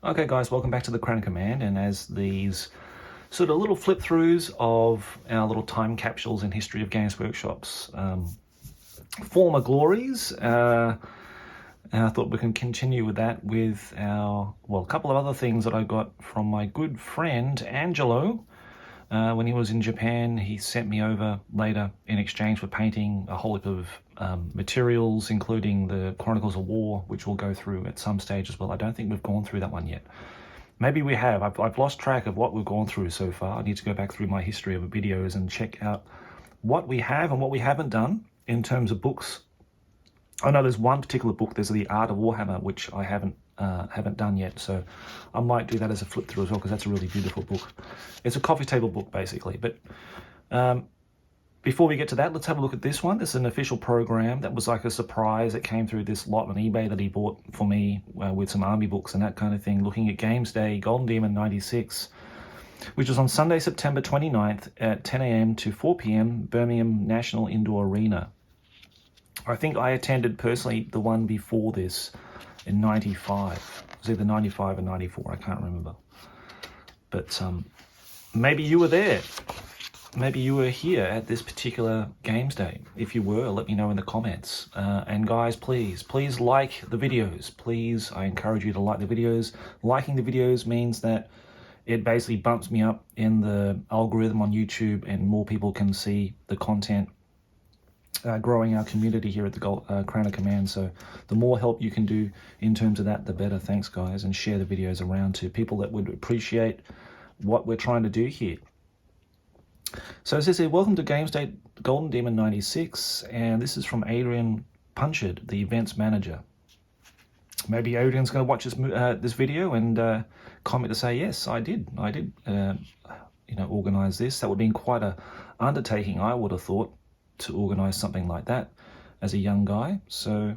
Okay guys, welcome back to the Crown of Command, and as these sort of little flip throughs of our little time capsules in history of Games Workshop's former glories, I thought we can continue with that with a couple of other things that I got from my good friend Angelo. When he was in Japan, he sent me over later in exchange for painting a whole heap of materials, including the Chronicles of War, which we'll go through at some stage as well. I don't think we've gone through that one yet. Maybe we have. I've lost track of what we've gone through so far. I need to go back through my history of videos and check out what we have and what we haven't done in terms of books. I know there's one particular book, there's The Art of Warhammer, which I haven't done yet, so I might do that as a flip through as well, because that's a really beautiful book. It's a coffee table book basically. But before we get to that, let's have a look at this one. This is an official program that was like a surprise. It came through this lot on eBay that he bought for me with some army books and that kind of thing, looking at Games Day Golden Demon 96, which was on Sunday, September 29th at 10 a.m. to 4 p.m. Birmingham National Indoor Arena. I think I attended personally the one before this in 95. It was either 95 or 94, I can't remember. But maybe you were there. Maybe you were here at this particular Games Day. If you were, let me know in the comments. And guys, please like the videos. Please, I encourage you to like the videos. Liking the videos means that it basically bumps me up in the algorithm on YouTube and more people can see the content. Growing our community here at the Crown of Command. So the more help you can do in terms of that, the better. Thanks guys, and share the videos around to people that would appreciate what we're trying to do here. So it says here, welcome to Games Day Golden Demon 96, and this is from Adrian Punchard, the events manager. Maybe Adrian's going to watch this video and comment to say, yes, I did organize this. That would have been quite a undertaking, I would have thought, to organize something like that as a young guy. So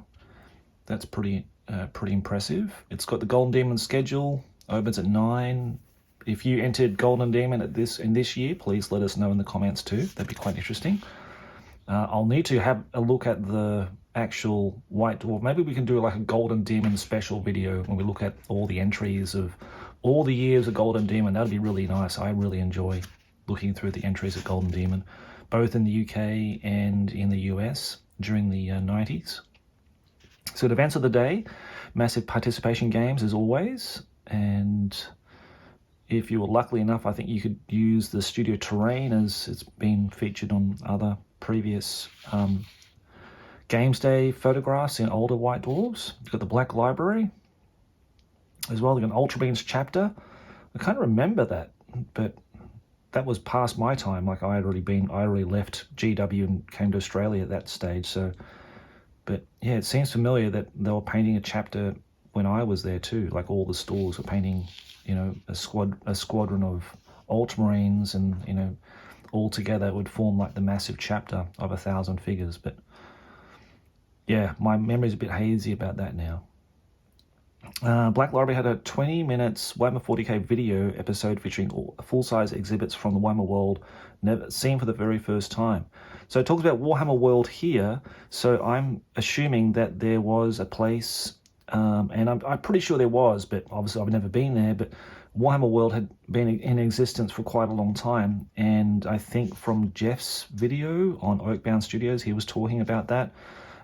that's pretty impressive. It's got the Golden Demon schedule, opens at 9. If you entered Golden Demon in this year, please let us know in the comments too. That'd be quite interesting. I'll need to have a look at the actual White Dwarf. Maybe we can do like a Golden Demon special video when we look at all the entries of all the years of Golden Demon. That'd be really nice. I really enjoy looking through the entries of Golden Demon, both in the UK and in the US during the 90s. So the events of the day, massive participation games as always, and if you were lucky enough, I think you could use the studio terrain as it's been featured on other previous Games Day photographs in older White Dwarves. You've got the Black Library as well. You've got an Ultra Beams chapter. I can't remember that, but that was past my time. Like I already left GW and came to Australia at that stage. So, but yeah, it seems familiar that they were painting a chapter when I was there too. Like all the stores were painting, a squadron of Ultramarines, and all together it would form like the massive chapter of 1,000 figures. But yeah, my memory's a bit hazy about that now. Black Library had a 20 minutes Warhammer 40k video episode featuring full-size exhibits from the Warhammer world never seen for the very first time. So it talks about Warhammer world here, so I'm assuming that there was a place, and I'm pretty sure there was, but obviously I've never been there, but Warhammer world had been in existence for quite a long time, and I think from Jeff's video on Oakbound Studios, he was talking about that,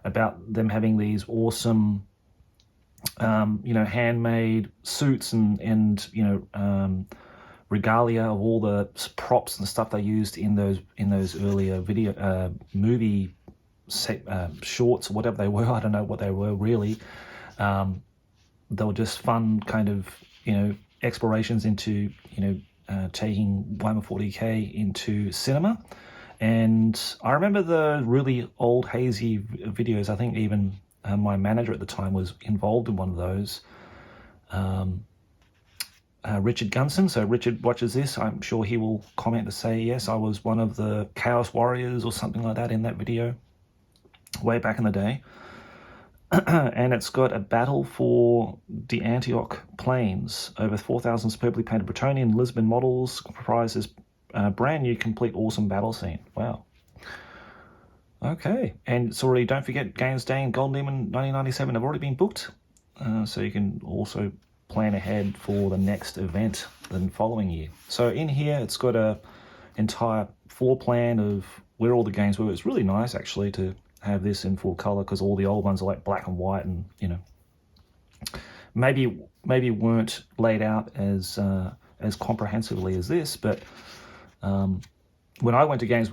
about them having these awesome handmade suits and regalia of all the props and stuff they used in those earlier video movie shorts or whatever they were. I don't know what they were really. They were just fun kind of explorations into taking Warhammer 40k into cinema. And I remember the really old hazy videos. I think even my manager at the time was involved in one of those. Richard Gunson. So Richard watches this. I'm sure he will comment to say, yes, I was one of the Chaos Warriors or something like that in that video way back in the day. And it's got a battle for the Antioch Plains. Over 4,000 superbly painted Bretonian Lisbon models comprises a brand new, complete, awesome battle scene. Wow. Okay, and it's already, don't forget, Games Day and Golden Demon 1997 have already been booked. So you can also plan ahead for the next event the following year. So in here, it's got a entire floor plan of where all the games were. It's really nice actually to have this in full color, because all the old ones are like black and white, and maybe weren't laid out as comprehensively as this. But when I went to Games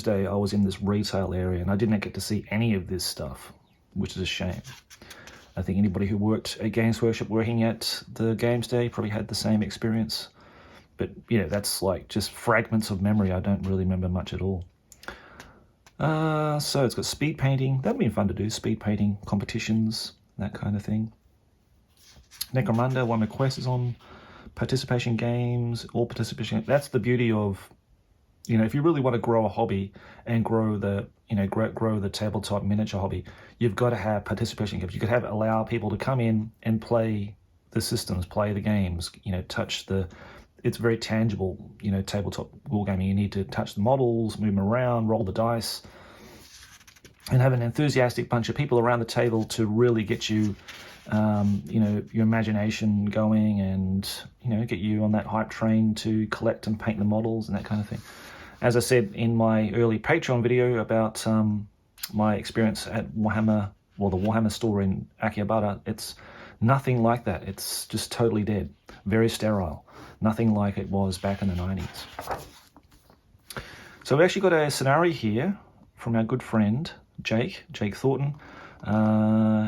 Day, I was in this retail area and I didn't get to see any of this stuff, which is a shame. I think anybody who worked at Games Workshop working at the Games Day probably had the same experience. But, that's like just fragments of memory. I don't really remember much at all. So it's got speed painting. That'd be fun to do, speed painting competitions, that kind of thing. Necromunda, one of the quests is on participation games, all participation. That's the beauty of, if you really want to grow a hobby and grow the tabletop miniature hobby, you've got to have participation games. You could allow people to come in and play the systems, play the games, touch it's very tangible, tabletop wargaming. You need to touch the models, move them around, roll the dice, and have an enthusiastic bunch of people around the table to really get you, your imagination going, and, get you on that hype train to collect and paint the models and that kind of thing. As I said in my early Patreon video about my experience at the Warhammer store in Akihabara, it's nothing like that. It's just totally dead, very sterile. Nothing like it was back in the 90s. So we actually got a scenario here from our good friend, Jake Thornton.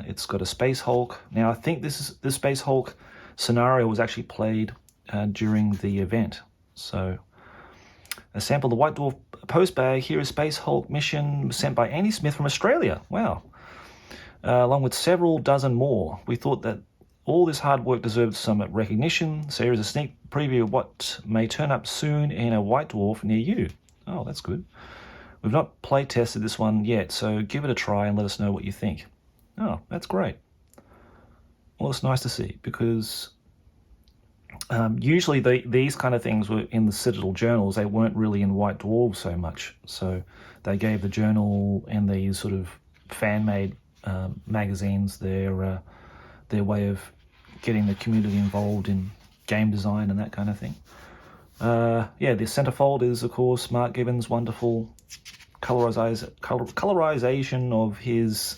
It's got a Space Hulk. Now, I think this Space Hulk scenario was actually played during the event. So, a sample of the White Dwarf post bag. Here is Space Hulk mission sent by Andy Smith from Australia. Wow. Along with several dozen more. We thought that all this hard work deserved some recognition, so here is a sneak preview of what may turn up soon in a White Dwarf near you. Oh, that's good. We've not play tested this one yet, so give it a try and let us know what you think. Oh, that's great. Well, it's nice to see, because usually these kind of things were in the Citadel journals. They weren't really in White Dwarf so much, so they gave the journal and these sort of fan-made magazines their way of getting the community involved in game design and that kind of thing. The centerfold is, of course, Mark Gibbons' wonderful colorization of his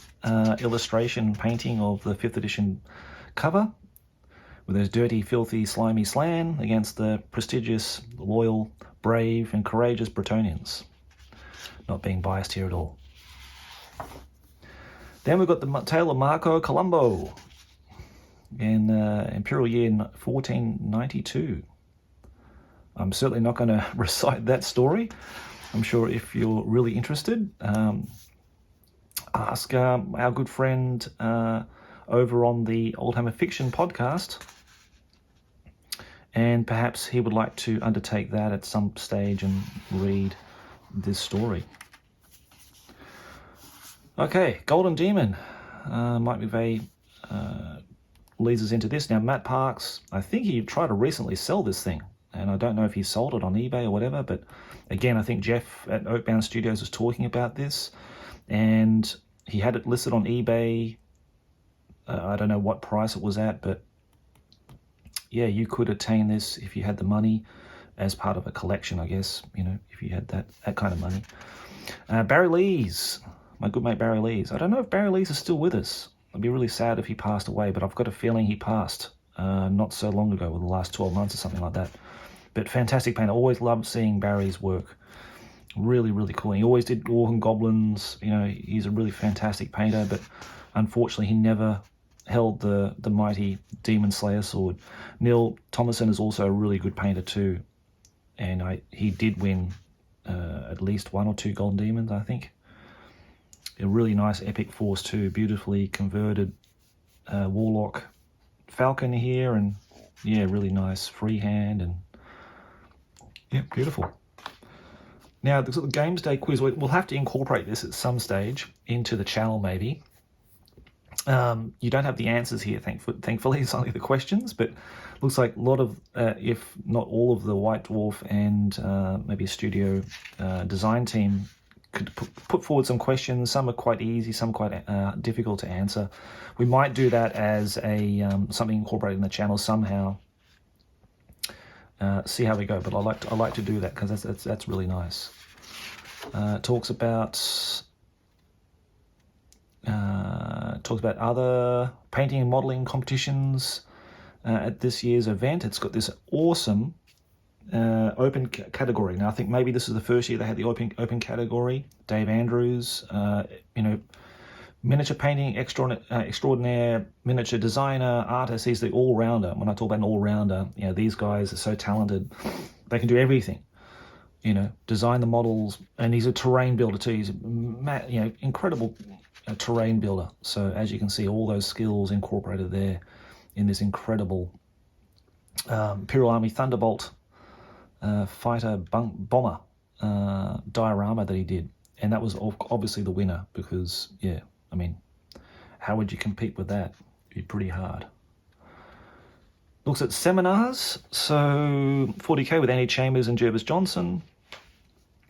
illustration painting of the 5th edition cover, with those dirty, filthy, slimy Slan against the prestigious, loyal, brave, and courageous Bretonians. Not being biased here at all. Then we've got the tale of Marco Columbo in Imperial year 1492. I'm certainly not going to recite that story. I'm sure if you're really interested, ask our good friend over on the Oldhammer Fiction podcast, and perhaps he would like to undertake that at some stage and read this story. Okay, Golden Demon. Mike McVeigh leads us into this. Now, Matt Parks, I think he tried to recently sell this thing, and I don't know if he sold it on eBay or whatever, but again, I think Jeff at Oakbound Studios was talking about this, and he had it listed on eBay. I don't know what price it was at, but yeah, you could attain this if you had the money as part of a collection, I guess, if you had that kind of money. Barry Lees, my good mate Barry Lees. I don't know if Barry Lees is still with us. I'd be really sad if he passed away, but I've got a feeling he passed not so long ago, with the last 12 months or something like that. But fantastic painter. Always loved seeing Barry's work. Really, really cool. He always did Orc and Goblins. He's a really fantastic painter, but unfortunately he never held the mighty Demon Slayer sword. Neil Thomason is also a really good painter too, and he did win at least 1 or 2 Golden Demons, I think. A really nice epic force too, beautifully converted Warlock Falcon here, and yeah, really nice freehand, and yeah, beautiful. Now, the Games Day quiz, we'll have to incorporate this at some stage into the channel maybe. You don't have the answers here, thankfully. It's only the questions, but looks like a lot of, if not all of the White Dwarf and maybe studio design team could put forward some questions. Some are quite easy, some quite difficult to answer. We might do that as a something incorporated in the channel somehow. See how we go. But I like to do that because that's really nice. Talks about other painting and modelling competitions at this year's event. It's got this awesome open category. Now I think maybe this is the first year they had the open category. Dave Andrews, miniature painting extraordinaire, miniature designer, artist. He's the all-rounder. When I talk about an all-rounder, these guys are so talented. They can do everything. Design the models, and he's a terrain builder too. He's incredible terrain builder. So as you can see, all those skills incorporated there in this incredible Imperial Army Thunderbolt fighter bomber diorama that he did, and that was obviously the winner because how would you compete with that? It'd be pretty hard. Looks at seminars, so 40k with Andy Chambers and Jervis Johnson.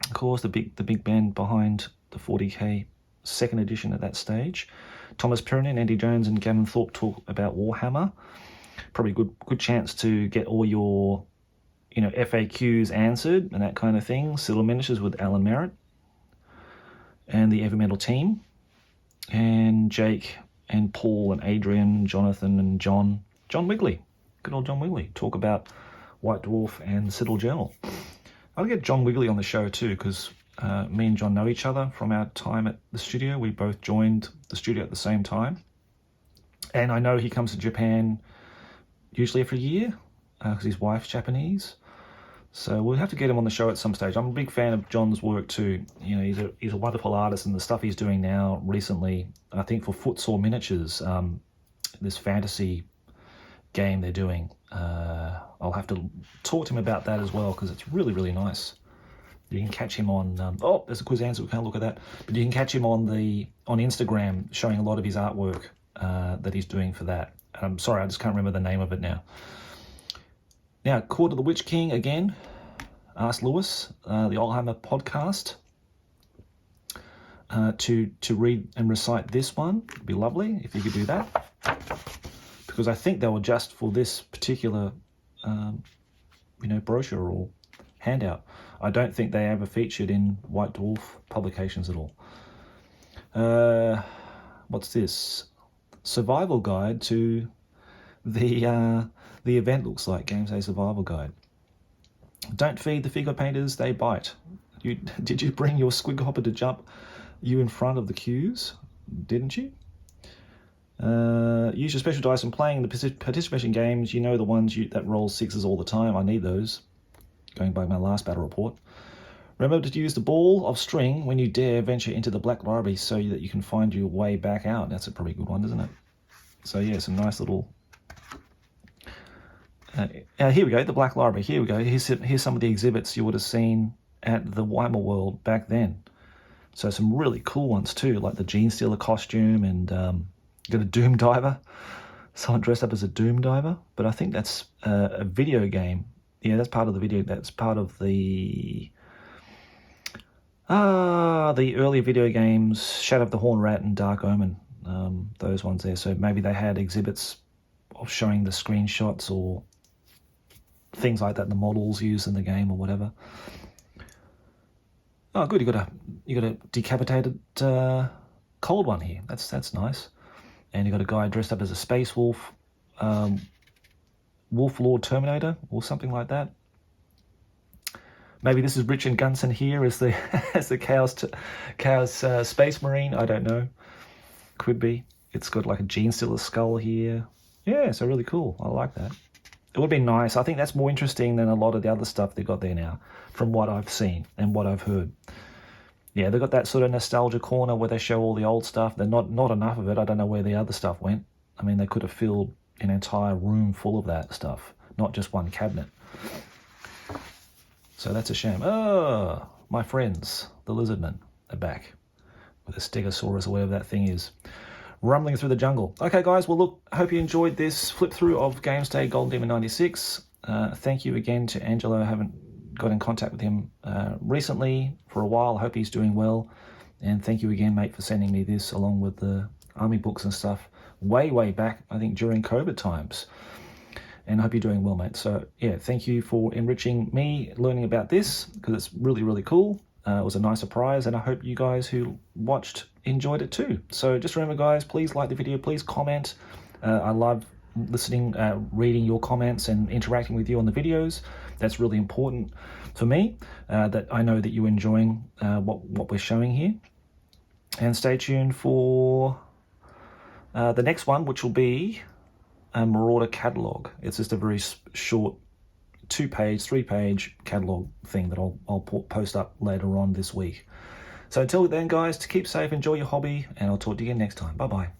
Of course, the big band behind the 40k second edition at that stage. Thomas Pirinen, Andy Jones, and Gavin Thorpe talk about Warhammer. Probably good chance to get all your FAQs answered and that kind of thing. Citadel Miniatures with Alan Merritt and the Heavy Metal team, and Jake and Paul and Adrian, Jonathan and John Wigley. Good old John Wigley. Talk about White Dwarf and Citadel Journal. I'll get John Wigley on the show too, because me and John know each other from our time at the studio. We both joined the studio at the same time. And I know he comes to Japan usually every year because his wife's Japanese. So we'll have to get him on the show at some stage. I'm a big fan of John's work too. He's a wonderful artist, and the stuff he's doing now recently, I think for Footsore Miniatures, this fantasy game they're doing. I'll have to talk to him about that as well because it's really, really nice. You can catch him on there's a quiz answer, we can't look at that, but you can catch him on Instagram showing a lot of his artwork that he's doing for that. I'm sorry, I just can't remember the name of it now. Now, Court of the Witch King again. Ask Lewis, the Herohammer podcast, to read and recite this one. It'd be lovely if you could do that, because I think they were just for this particular brochure or handout. I don't think they ever featured in White Dwarf publications at all. What's this? Survival guide to the event, looks like. Games Day survival guide. Don't feed the figure painters, they bite. Did you bring your squig hopper to jump you in front of the queues? Didn't you? Use your special dice when playing the participation games. The ones that roll sixes all the time. I need those. Going by my last battle report. Remember to use the ball of string when you dare venture into the Black Library so that you can find your way back out. That's a pretty good one, isn't it? So yeah, some nice little... here we go, the Black Library. Here we go. Here's some of the exhibits you would have seen at the Weimar World back then. So some really cool ones too, like the Gene Stealer costume, and got a Doom Diver. Someone dressed up as a Doom Diver. But I think that's a video game. Yeah, that's part of the video. That's part of the earlier video games, Shadow of the Horned Rat and Dark Omen. Those ones there. So maybe they had exhibits of showing the screenshots or things like that, the models used in the game or whatever. Oh, good. You got a decapitated cold one here. That's nice. And you got a guy dressed up as a space wolf. Wolf Lord Terminator or something like that. Maybe this is Richard Gunson here as the as the Chaos Space Marine. I don't know. Could be. It's got like a Gene Stealer skull here. Yeah, so really cool. I like that. It would be nice. I think that's more interesting than a lot of the other stuff they've got there now, from what I've seen and what I've heard. Yeah, they've got that sort of nostalgia corner where they show all the old stuff. They're not enough of it. I don't know where the other stuff went. I mean, they could have filled an entire room full of that stuff, not just one cabinet. So that's a shame. Oh, my friends, the lizardmen, are back with a Stegosaurus or whatever that thing is, rumbling through the jungle. Okay, guys, well, look, I hope you enjoyed this flip through of Games Day Golden Demon 96. Thank you again to Angelo. I haven't got in contact with him recently for a while. I hope he's doing well. And thank you again, mate, for sending me this along with the army books and stuff way back, I think, during COVID times. And I hope you're doing well, mate. So, yeah, thank you for enriching me learning about this, because it's really cool. It was a nice surprise, and I hope you guys who watched enjoyed it too. So just remember, guys, please like the video, please comment. I love listening, reading your comments and interacting with you on the videos. That's really important for me, that I know that you're enjoying what we're showing here. And stay tuned for the next one, which will be a Marauder catalog. It's just a very short 2-page, 3-page catalog thing that I'll post up later on this week. So until then, guys, to keep safe, enjoy your hobby, and I'll talk to you again next time. Bye-bye.